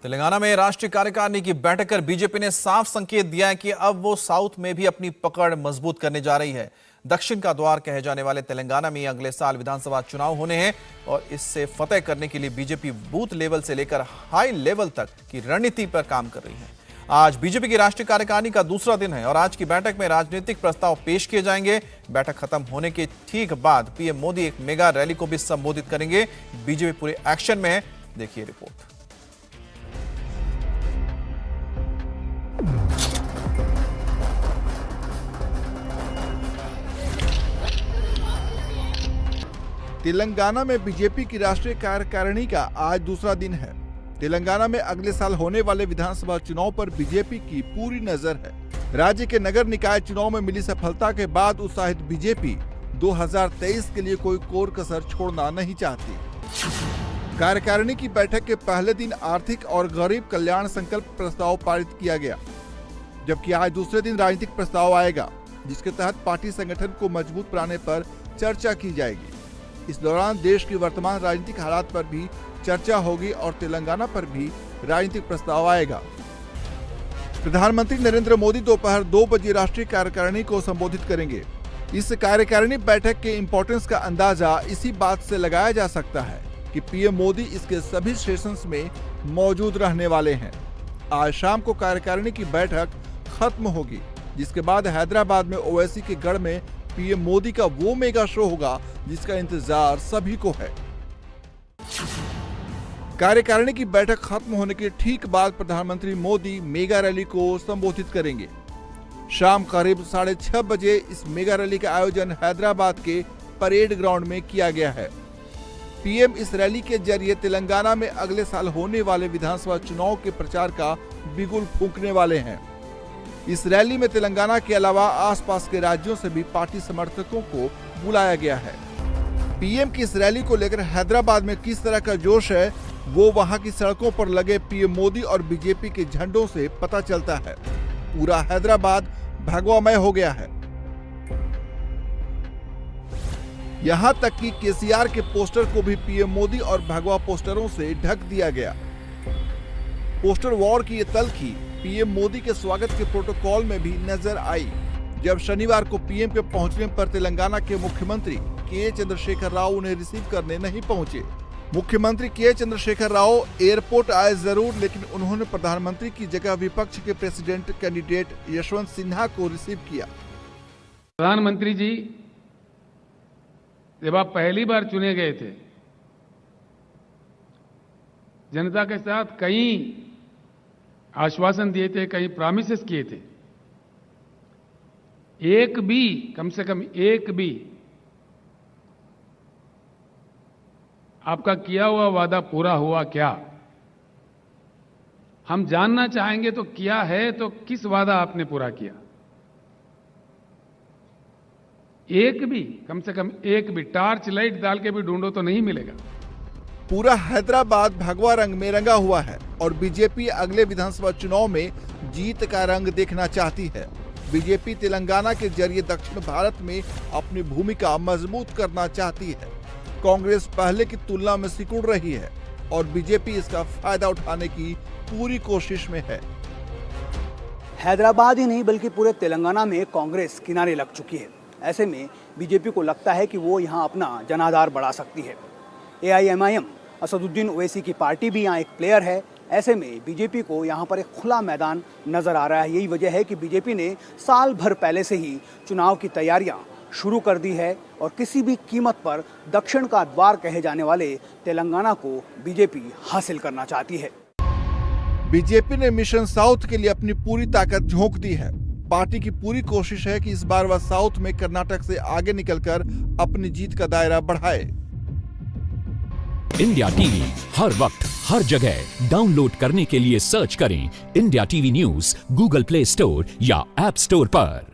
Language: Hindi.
तेलंगाना में राष्ट्रीय कार्यकारिणी की बैठक कर बीजेपी ने साफ संकेत दिया है कि अब वो साउथ में भी अपनी पकड़ मजबूत करने जा रही है। दक्षिण का द्वार कहे जाने वाले तेलंगाना में अगले साल विधानसभा चुनाव होने हैं और इससे फतेह करने के लिए बीजेपी बूथ लेवल से लेकर हाई लेवल तक की रणनीति पर काम कर रही है। आज बीजेपी की राष्ट्रीय कार्यकारिणी का दूसरा दिन है और आज की बैठक में राजनीतिक प्रस्ताव पेश किए जाएंगे। बैठक खत्म होने के ठीक बाद पीएम मोदी एक मेगा रैली को भी संबोधित करेंगे। बीजेपी पूरे एक्शन में है, देखिए रिपोर्ट। तेलंगाना में बीजेपी की राष्ट्रीय कार्यकारिणी का आज दूसरा दिन है। तेलंगाना में अगले साल होने वाले विधानसभा चुनाव पर बीजेपी की पूरी नजर है। राज्य के नगर निकाय चुनाव में मिली सफलता के बाद उत्साहित बीजेपी 2023 के लिए कोई कोर कसर छोड़ना नहीं चाहती। कार्यकारिणी की बैठक के पहले दिन आर्थिक और गरीब कल्याण संकल्प प्रस्ताव पारित किया गया, जबकि आज दूसरे दिन राजनीतिक प्रस्ताव आएगा, जिसके तहत पार्टी संगठन को मजबूत बनाने पर चर्चा की जाएगी। इस दौरान देश की वर्तमान राजनीतिक हालात पर भी चर्चा होगी और तेलंगाना पर भी राजनीतिक प्रस्ताव आएगा। प्रधानमंत्री नरेंद्र मोदी दोपहर 2 बजे राष्ट्रीय कार्यकारिणी को संबोधित करेंगे। इस कार्यकारिणी बैठक के इम्पोर्टेंस का अंदाजा इसी बात से लगाया जा सकता है कि पीएम मोदी इसके सभी सेशंस में मौजूद रहने वाले हैं। आज शाम को कार्यकारिणी की बैठक खत्म होगी, जिसके बाद हैदराबाद में ओवैसी के गढ़ में पीएम मोदी का वो मेगा शो होगा जिसका इंतजार सभी को है। कार्यकारिणी की बैठक खत्म होने के ठीक बाद प्रधानमंत्री मोदी मेगा रैली को संबोधित करेंगे। शाम करीब 6:30 बजे इस मेगा रैली का आयोजन हैदराबाद के परेड ग्राउंड में किया गया है। पीएम इस रैली के जरिए तेलंगाना में अगले साल होने वाले विधानसभा चुनाव के प्रचार का बिगुल फूंकने वाले हैं। इस रैली में तेलंगाना के अलावा आसपास के राज्यों से भी पार्टी समर्थकों को बुलाया गया है। पीएम की इस रैली को लेकर हैदराबाद में किस तरह का जोश है, वो वहां की सड़कों पर लगे पीएम मोदी और बीजेपी के झंडों से पता चलता है। पूरा हैदराबाद भगवामय हो गया है। यहां तक कि केसीआर के पोस्टर को भी पीएम मोदी और भगवा पोस्टरों से ढक दिया गया। पोस्टर वॉर की ये तल्खी पीएम मोदी के स्वागत के प्रोटोकॉल में भी नजर आई, जब शनिवार को पीएम के पहुंचने पर तेलंगाना के मुख्यमंत्री के चंद्रशेखर राव उन्हें रिसीव करने नहीं पहुंचे। मुख्यमंत्री के चंद्रशेखर राव एयरपोर्ट आए जरूर, लेकिन उन्होंने प्रधानमंत्री की जगह विपक्ष के प्रेसिडेंट कैंडिडेट यशवंत सिन्हा को रिसीव किया। प्रधानमंत्री जी, जब आप पहली बार चुने गए थे, जनता के साथ कई आश्वासन दिए थे, कई प्रॉमिसेस किए थे। एक भी, कम से कम एक भी आपका किया हुआ वादा पूरा हुआ क्या? हम जानना चाहेंगे तो किया है तो किस वादा आपने पूरा किया? एक भी, कम से कम एक भी टॉर्च लाइट डाल के भी ढूंढो तो नहीं मिलेगा। पूरा हैदराबाद भगवा रंग में रंगा हुआ है और बीजेपी अगले विधानसभा चुनाव में जीत का रंग देखना चाहती है। बीजेपी तेलंगाना के जरिए दक्षिण भारत में अपनी भूमिका मजबूत करना चाहती है। कांग्रेस पहले की तुलना में सिकुड़ रही है और बीजेपी इसका फायदा उठाने की पूरी कोशिश में है। हैदराबाद ही नहीं बल्कि पूरे तेलंगाना में कांग्रेस किनारे लग चुकी है। ऐसे में बीजेपी को लगता है कि वो यहाँ अपना जनाधार बढ़ा सकती है। AIMIM असदुद्दीन ओवैसी की पार्टी भी यहाँ एक प्लेयर है। ऐसे में बीजेपी को यहाँ पर एक खुला मैदान नजर आ रहा है। यही वजह है कि बीजेपी ने साल भर पहले से ही चुनाव की तैयारियां शुरू कर दी है और किसी भी कीमत पर दक्षिण का द्वार कहे जाने वाले तेलंगाना को बीजेपी हासिल करना चाहती है। बीजेपी ने मिशन साउथ के लिए अपनी पूरी ताकत झोंक दी है। पार्टी की पूरी कोशिश है कि इस बार वह साउथ में कर्नाटक से आगे निकलकर अपनी जीत का दायरा बढ़ाए। इंडिया टीवी हर वक्त हर जगह डाउनलोड करने के लिए सर्च करें India TV news Google play store या ऐप स्टोर पर।